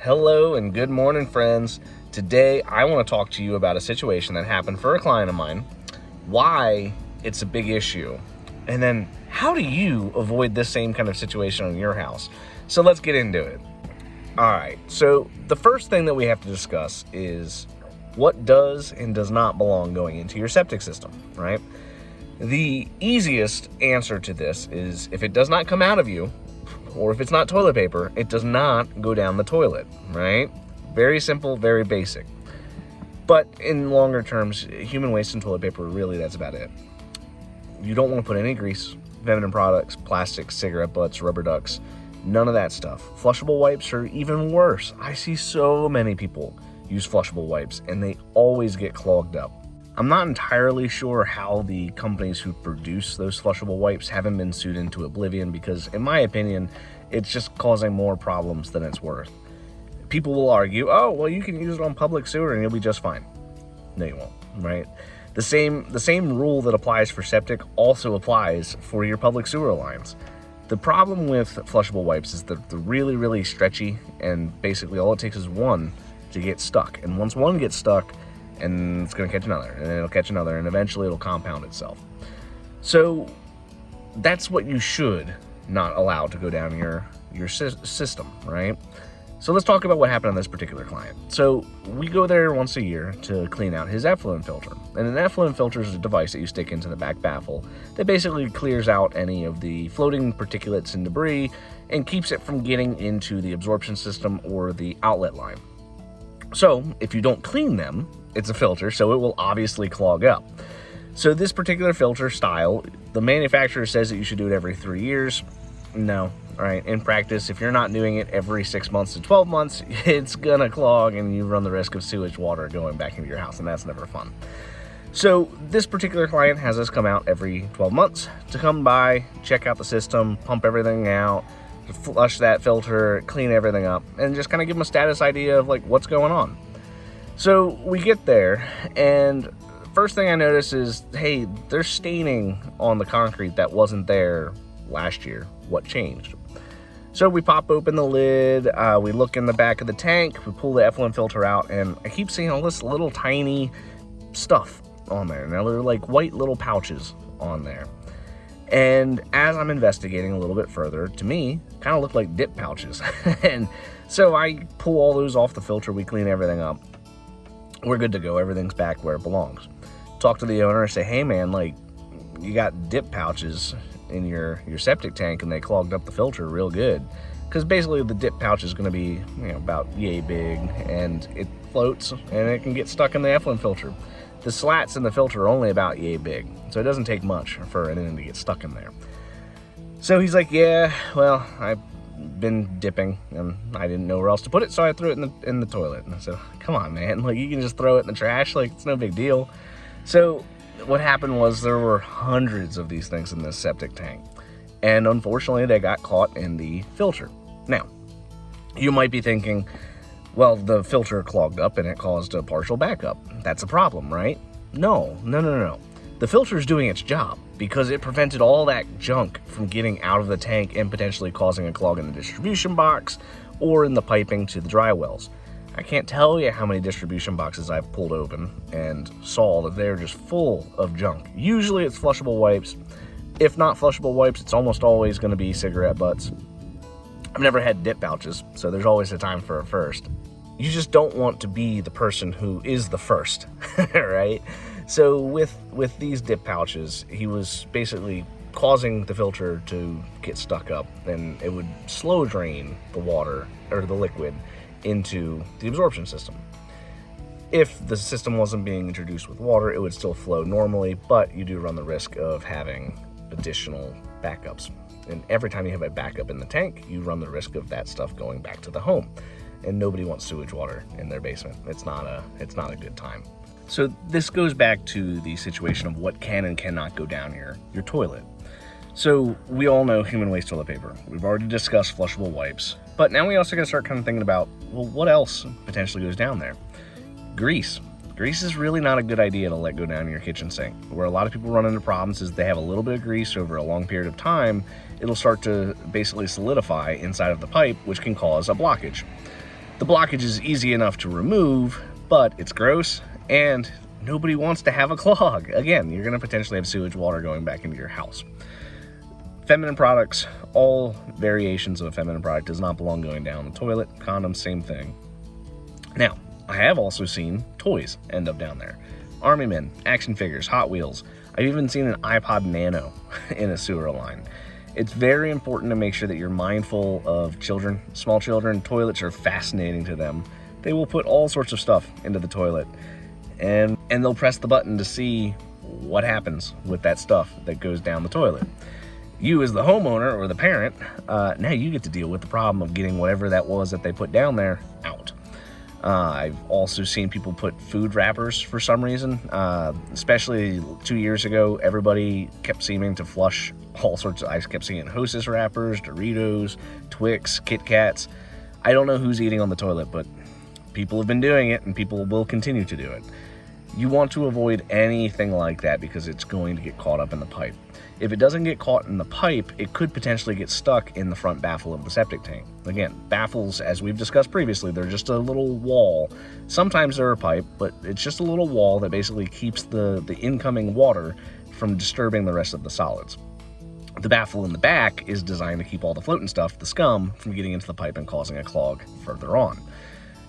Hello and good morning, friends. Today I want to talk to you about a situation that happened for a client of mine, why it's a big issue, and then how do you avoid this same kind of situation in your house. So let's get into it. All right, so the first thing that we have to discuss is what does and does not belong going into your septic system, right? The easiest answer to this is if it does not come out of you, or if it's not toilet paper, it does not go down the toilet, right? Very simple, very basic. But in longer terms, human waste and toilet paper, really, that's about it. You don't want to put any grease, feminine products, plastics, cigarette butts, rubber ducks, none of that stuff. Flushable wipes are even worse. I see so many people use flushable wipes and they always get clogged up. I'm not entirely sure how the companies who produce those flushable wipes haven't been sued into oblivion because, in my opinion, it's just causing more problems than it's worth. People will argue, oh, well, you can use it on public sewer and you'll be just fine. No, you won't, right? The same rule that applies for septic also applies for your public sewer lines. The problem with flushable wipes is that they're really, really stretchy, and basically all it takes is one to get stuck. And once one gets stuck, and it's going to catch another, and it'll catch another, and eventually it'll compound itself. So that's what you should not allow to go down your system, right? So let's talk about what happened on this particular client. So we go there once a year to clean out his effluent filter. And an effluent filter is a device that you stick into the back baffle that basically clears out any of the floating particulates and debris and keeps it from getting into the absorption system or the outlet line. So if you don't clean them, it's a filter, so it will obviously clog up. So this particular filter style, the manufacturer says that you should do it every 3 years. No, all right. In practice, if you're not doing it every 6 months to 12 months, it's gonna clog and you run the risk of sewage water going back into your house, and that's never fun. So this particular client has us come out every 12 months to come by, check out the system, pump everything out, flush that filter, clean everything up, and just kind of give them a status idea of like what's going on. So we get there, and first thing I notice is, hey, there's staining on the concrete that wasn't there last year. What changed? So we pop open the lid, we look in the back of the tank, we pull the effluent filter out, and I keep seeing all this little tiny stuff on there. Now they're like white little pouches on there. And as I'm investigating a little bit further, to me, kind of look like dip pouches. And so I pull all those off the filter, we clean everything up. We're good to go, everything's back where it belongs. Talk to the owner and say, hey man, like, you got dip pouches in your septic tank and they clogged up the filter real good. Because basically the dip pouch is gonna be, about yay big, and it floats and it can get stuck in the effluent filter. The slats in the filter are only about yay big, so it doesn't take much for anything to get stuck in there. So he's like, yeah, well, I've been dipping and I didn't know where else to put it, so I threw it in the toilet. And I said, come on, man, like, you can just throw it in the trash, like, it's no big deal. So what happened was there were hundreds of these things in this septic tank, and unfortunately they got caught in the filter. Now, you might be thinking, well, the filter clogged up and it caused a partial backup. That's a problem, right? No. The filter is doing its job because it prevented all that junk from getting out of the tank and potentially causing a clog in the distribution box or in the piping to the dry wells. I can't tell you how many distribution boxes I've pulled open and saw that they're just full of junk. Usually it's flushable wipes. If not flushable wipes, it's almost always going to be cigarette butts. I've never had dip pouches, so there's always a time for a first. You just don't want to be the person who is the first, right? So with these dip pouches, he was basically causing the filter to get stuck up, and it would slow drain the water or the liquid into the absorption system. If the system wasn't being introduced with water, it would still flow normally, but you do run the risk of having additional backups. And every time you have a backup in the tank, you run the risk of that stuff going back to the home. And nobody wants sewage water in their basement. It's not a good time. So this goes back to the situation of what can and cannot go down your toilet. So we all know human waste toilet paper. We've already discussed flushable wipes, but now we also got to start kind of thinking about, well, what else potentially goes down there? Grease. Grease is really not a good idea to let go down your kitchen sink. Where a lot of people run into problems is they have a little bit of grease over a long period of time. It'll start to basically solidify inside of the pipe, which can cause a blockage. The blockage is easy enough to remove, but it's gross, and nobody wants to have a clog. Again, you're gonna potentially have sewage water going back into your house. Feminine products, all variations of a feminine product does not belong going down the toilet. Condoms, same thing. Now, I have also seen toys end up down there. Army men, action figures, Hot Wheels. I've even seen an iPod Nano in a sewer line. It's very important to make sure that you're mindful of children, small children. Toilets are fascinating to them. They will put all sorts of stuff into the toilet, and they'll press the button to see what happens with that stuff that goes down the toilet. You as the homeowner or the parent, now you get to deal with the problem of getting whatever that was that they put down there out. I've also seen people put food wrappers for some reason, especially 2 years ago. Everybody kept seeming to flush all sorts of, I kept seeing Hostess wrappers, Doritos, Twix, Kit Kats. I don't know who's eating on the toilet, but people have been doing it and people will continue to do it. You want to avoid anything like that because it's going to get caught up in the pipe. If it doesn't get caught in the pipe, it could potentially get stuck in the front baffle of the septic tank. Again, baffles, as we've discussed previously, they're just a little wall. Sometimes they're a pipe, but it's just a little wall that basically keeps the incoming water from disturbing the rest of the solids. The baffle in the back is designed to keep all the floating stuff, the scum, from getting into the pipe and causing a clog further on.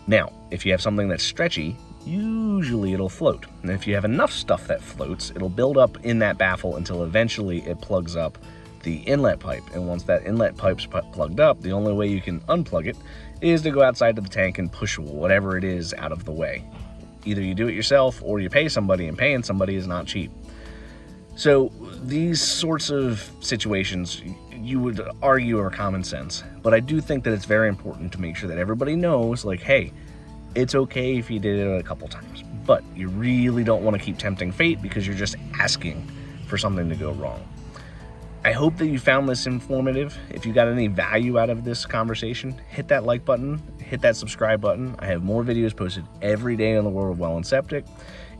Now, if you have something that's stretchy, usually it'll float. And if you have enough stuff that floats, it'll build up in that baffle until eventually it plugs up the inlet pipe. And once that inlet pipe's plugged up, the only way you can unplug it is to go outside to the tank and push whatever it is out of the way. Either you do it yourself or you pay somebody, and paying somebody is not cheap. So these sorts of situations you would argue are common sense, but I do think that it's very important to make sure that everybody knows, like, hey, it's okay if you did it a couple times, but you really don't want to keep tempting fate because you're just asking for something to go wrong. I hope that you found this informative. If you got any value out of this conversation, hit that like button, hit that subscribe button. I have more videos posted every day on the world of well and septic.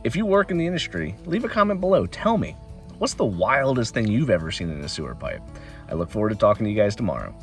If you work in the industry, leave a comment below. Tell me, what's the wildest thing you've ever seen in a sewer pipe? I look forward to talking to you guys tomorrow.